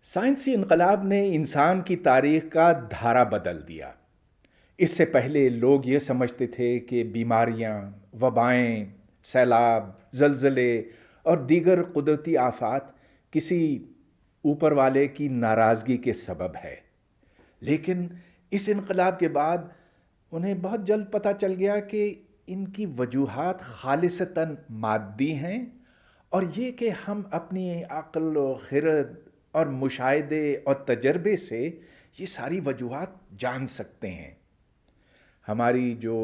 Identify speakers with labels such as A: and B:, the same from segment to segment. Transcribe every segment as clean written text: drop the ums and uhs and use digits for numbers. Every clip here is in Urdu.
A: سائنسی انقلاب نے انسان کی تاریخ کا دھارا بدل دیا۔ اس سے پہلے لوگ یہ سمجھتے تھے کہ بیماریاں، وبائیں، سیلاب، زلزلے اور دیگر قدرتی آفات کسی اوپر والے کی ناراضگی کے سبب ہے۔ لیکن اس انقلاب کے بعد انہیں بہت جلد پتہ چل گیا کہ ان کی وجوہات خالصتاً مادی ہیں، اور یہ کہ ہم اپنی عقل و خرد اور مشاہدے اور تجربے سے یہ ساری وجوہات جان سکتے ہیں۔ ہماری جو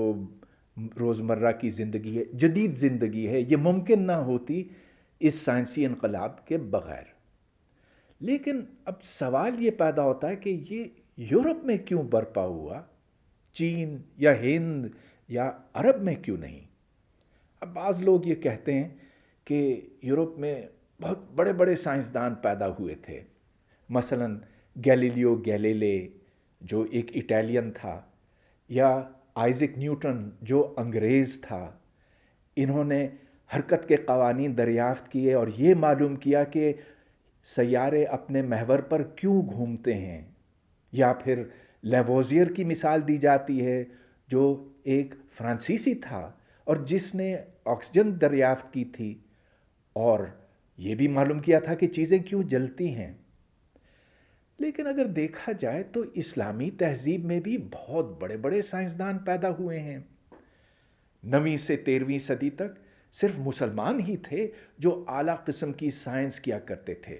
A: روزمرہ کی زندگی ہے، جدید زندگی ہے، یہ ممکن نہ ہوتی اس سائنسی انقلاب کے بغیر۔ لیکن اب سوال یہ پیدا ہوتا ہے کہ یہ یورپ میں کیوں برپا ہوا، چین یا ہند یا عرب میں کیوں نہیں؟ اب بعض لوگ یہ کہتے ہیں کہ یورپ میں بہت بڑے بڑے سائنسدان پیدا ہوئے تھے، مثلا گیلیلیو گیلیلے جو ایک اٹالین تھا، یا آئزک نیوٹن جو انگریز تھا۔ انہوں نے حرکت کے قوانین دریافت کیے اور یہ معلوم کیا کہ سیارے اپنے محور پر کیوں گھومتے ہیں۔ یا پھر لیووزیئر کی مثال دی جاتی ہے، جو ایک فرانسیسی تھا اور جس نے آکسیجن دریافت کی تھی اور یہ بھی معلوم کیا تھا کہ چیزیں کیوں جلتی ہیں۔ لیکن اگر دیکھا جائے تو اسلامی تہذیب میں بھی بہت بڑے بڑے سائنسدان پیدا ہوئے ہیں۔ 9ویں سے 13ویں صدی تک صرف مسلمان ہی تھے جو اعلیٰ قسم کی سائنس کیا کرتے تھے۔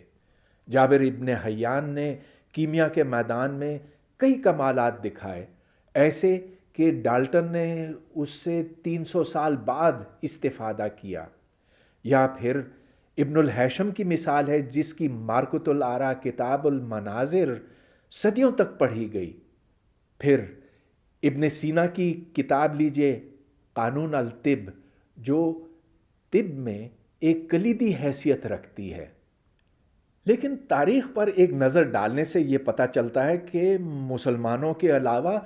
A: جابر ابن حیان نے کیمیا کے میدان میں کئی کمالات دکھائے، ایسے کہ ڈالٹن نے اس سے 300 سال بعد استفادہ کیا۔ یا پھر ابن الہیثم کی مثال ہے، جس کی مارکۃ الآراء کتاب المناظر صدیوں تک پڑھی گئی۔ پھر ابن سینا کی کتاب لیجئے قانون الطب، جو طب میں ایک کلیدی حیثیت رکھتی ہے۔ لیکن تاریخ پر ایک نظر ڈالنے سے یہ پتہ چلتا ہے کہ مسلمانوں کے علاوہ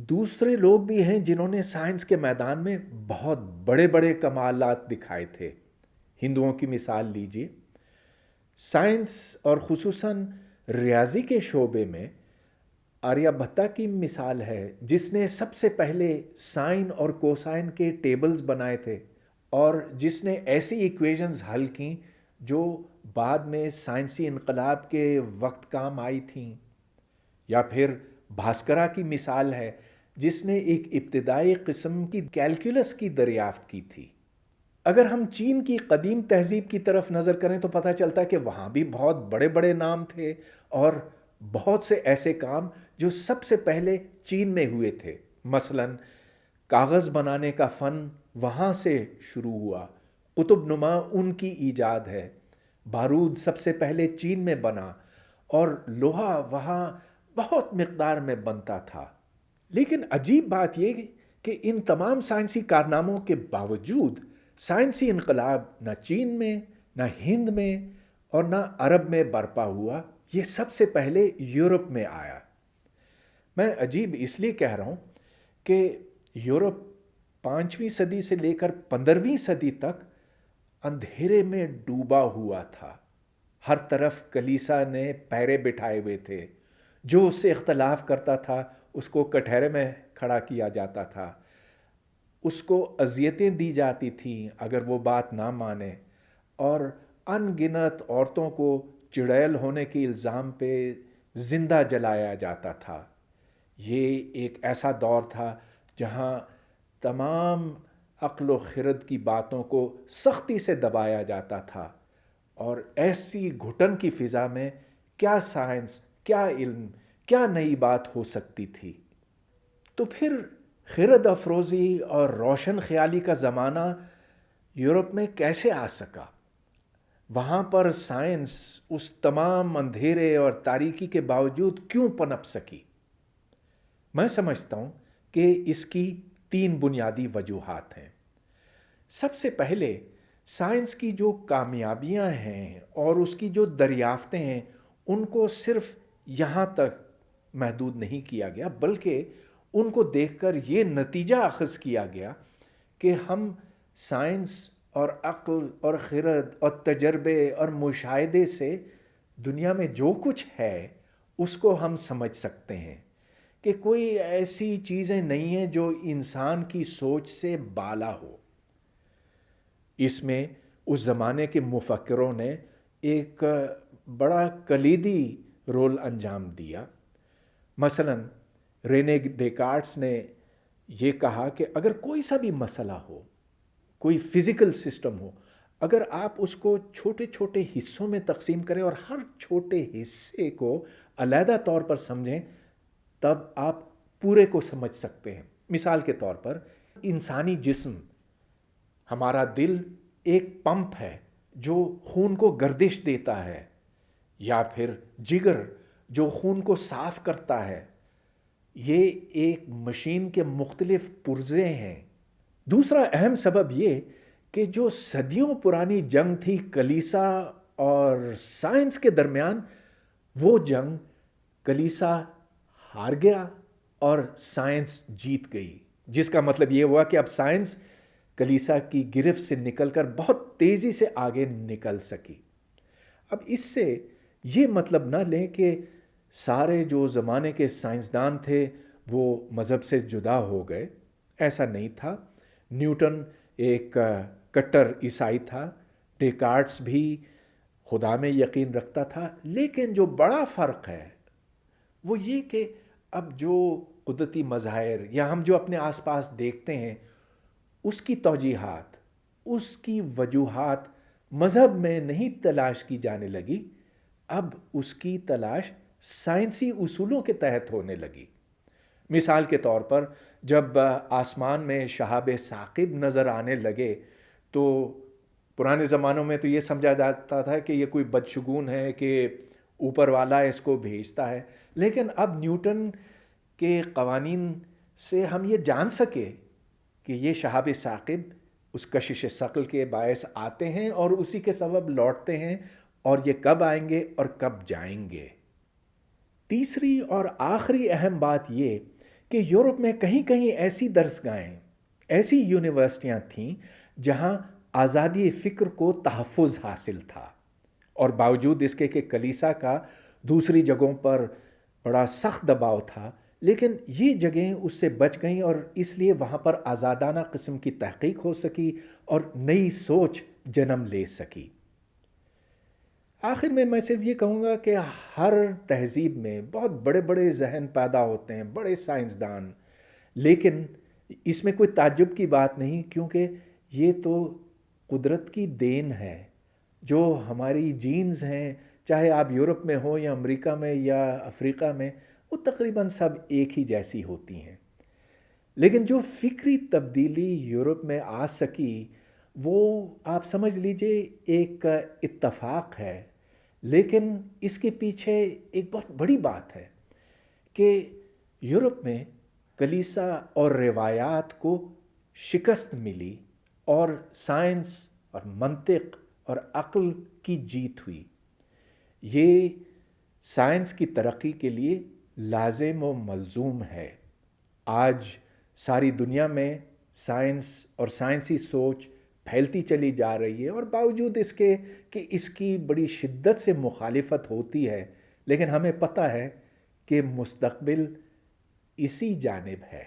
A: دوسرے لوگ بھی ہیں جنہوں نے سائنس کے میدان میں بہت بڑے بڑے کمالات دکھائے تھے۔ ہندوؤں کی مثال لیجیے، سائنس اور خصوصاً ریاضی کے شعبے میں آریہ بھٹا کی مثال ہے، جس نے سب سے پہلے سائن اور کوسائن کے ٹیبلز بنائے تھے اور جس نے ایسی ایکویشنز حل کیں جو بعد میں سائنسی انقلاب کے وقت کام آئی تھیں۔ یا پھر بھاسکرا کی مثال ہے، جس نے ایک ابتدائی قسم کی کیلکولس کی دریافت کی تھی۔ اگر ہم چین کی قدیم تہذیب کی طرف نظر کریں تو پتہ چلتا ہے کہ وہاں بھی بہت بڑے بڑے نام تھے اور بہت سے ایسے کام جو سب سے پہلے چین میں ہوئے تھے۔ مثلا کاغذ بنانے کا فن وہاں سے شروع ہوا، قطب نما ان کی ایجاد ہے۔ بارود سب سے پہلے چین میں بنا اور لوہا وہاں بہت مقدار میں بنتا تھا۔ لیکن عجیب بات یہ کہ ان تمام سائنسی کارناموں کے باوجود سائنسی انقلاب نہ چین میں، نہ ہند میں اور نہ عرب میں برپا ہوا، یہ سب سے پہلے یورپ میں آیا۔ میں عجیب اس لیے کہہ رہا ہوں کہ یورپ 5ویں صدی سے لے کر 15ویں صدی تک اندھیرے میں ڈوبا ہوا تھا۔ ہر طرف کلیسا نے پہرے بٹھائے ہوئے تھے، جو اس سے اختلاف کرتا تھا اس کو کٹہرے میں کھڑا کیا جاتا تھا، اس کو اذیتیں دی جاتی تھیں اگر وہ بات نہ مانے، اور ان گنت عورتوں کو چڑیل ہونے کے الزام پہ زندہ جلایا جاتا تھا۔ یہ ایک ایسا دور تھا جہاں تمام عقل و خرد کی باتوں کو سختی سے دبایا جاتا تھا، اور ایسی گھٹن کی فضا میں کیا سائنس، کیا علم، کیا نئی بات ہو سکتی تھی؟ تو پھر خرد افروزی اور روشن خیالی کا زمانہ یورپ میں کیسے آ سکا؟ وہاں پر سائنس اس تمام اندھیرے اور تاریکی کے باوجود کیوں پنپ سکی؟ میں سمجھتا ہوں کہ اس کی 3 بنیادی وجوہات ہیں۔ سب سے پہلے سائنس کی جو کامیابیاں ہیں اور اس کی جو دریافتیں ہیں، ان کو صرف یہاں تک محدود نہیں کیا گیا، بلکہ ان کو دیکھ کر یہ نتیجہ اخذ کیا گیا کہ ہم سائنس اور عقل اور خرد اور تجربے اور مشاہدے سے دنیا میں جو کچھ ہے اس کو ہم سمجھ سکتے ہیں کہ کوئی ایسی چیزیں نہیں ہیں جو انسان کی سوچ سے بالا ہو۔ اس میں اس زمانے کے مفکروں نے ایک بڑا کلیدی رول انجام دیا۔ مثلا رینے ڈیکارٹس نے یہ کہا کہ اگر کوئی سا بھی مسئلہ ہو، کوئی فزیکل سسٹم ہو، اگر آپ اس کو چھوٹے چھوٹے حصوں میں تقسیم کریں اور ہر چھوٹے حصے کو علیحدہ طور پر سمجھیں، تب آپ پورے کو سمجھ سکتے ہیں۔ مثال کے طور پر انسانی جسم، ہمارا دل ایک پمپ ہے جو خون کو گردش دیتا ہے، یا پھر جگر جو خون کو صاف کرتا ہے۔ یہ ایک مشین کے مختلف پرزے ہیں۔ دوسرا اہم سبب یہ کہ جو صدیوں پرانی جنگ تھی کلیسا اور سائنس کے درمیان، وہ جنگ کلیسا ہار گیا اور سائنس جیت گئی، جس کا مطلب یہ ہوا کہ اب سائنس کلیسا کی گرفت سے نکل کر بہت تیزی سے آگے نکل سکی۔ اب اس سے یہ مطلب نہ لیں کہ سارے جو زمانے کے سائنسدان تھے وہ مذہب سے جدا ہو گئے، ایسا نہیں تھا۔ نیوٹن ایک کٹر عیسائی تھا، ڈیکارٹس بھی خدا میں یقین رکھتا تھا، لیکن جو بڑا فرق ہے وہ یہ کہ اب جو قدرتی مظاہر یا ہم جو اپنے آس پاس دیکھتے ہیں، اس کی توجیحات، اس کی وجوہات مذہب میں نہیں تلاش کی جانے لگی، اب اس کی تلاش سائنسی اصولوں کے تحت ہونے لگی۔ مثال کے طور پر جب آسمان میں شہاب ثاقب نظر آنے لگے تو پرانے زمانوں میں تو یہ سمجھا جاتا تھا کہ یہ کوئی بدشگون ہے کہ اوپر والا اس کو بھیجتا ہے، لیکن اب نیوٹن کے قوانین سے ہم یہ جان سکے کہ یہ شہاب ثاقب اس کشش ثقل کے باعث آتے ہیں اور اسی کے سبب لوٹتے ہیں، اور یہ کب آئیں گے اور کب جائیں گے۔ تیسری اور آخری اہم بات یہ کہ یورپ میں کہیں کہیں ایسی درسگاہیں، ایسی یونیورسٹیاں تھیں جہاں آزادی فکر کو تحفظ حاصل تھا، اور باوجود اس کے کہ کلیسا کا دوسری جگہوں پر بڑا سخت دباؤ تھا، لیکن یہ جگہیں اس سے بچ گئیں اور اس لیے وہاں پر آزادانہ قسم کی تحقیق ہو سکی اور نئی سوچ جنم لے سکی۔ آخر میں صرف یہ کہوں گا کہ ہر تہذیب میں بہت بڑے بڑے ذہن پیدا ہوتے ہیں، بڑے سائنسدان، لیکن اس میں کوئی تعجب کی بات نہیں، کیونکہ یہ تو قدرت کی دین ہے۔ جو ہماری جینز ہیں، چاہے آپ یورپ میں ہوں یا امریکہ میں یا افریقہ میں، وہ تقریباً سب ایک ہی جیسی ہوتی ہیں، لیکن جو فکری تبدیلی یورپ میں آ سکی وہ آپ سمجھ لیجئے ایک اتفاق ہے، لیکن اس کے پیچھے ایک بہت بڑی بات ہے کہ یورپ میں کلیسا اور روایات کو شکست ملی اور سائنس اور منطق اور عقل کی جیت ہوئی۔ یہ سائنس کی ترقی کے لیے لازم و ملزوم ہے۔ آج ساری دنیا میں سائنس اور سائنسی سوچ پھیلتی چلی جا رہی ہے، اور باوجود اس کے کہ اس کی بڑی شدت سے مخالفت ہوتی ہے، لیکن ہمیں پتہ ہے کہ مستقبل اسی جانب ہے۔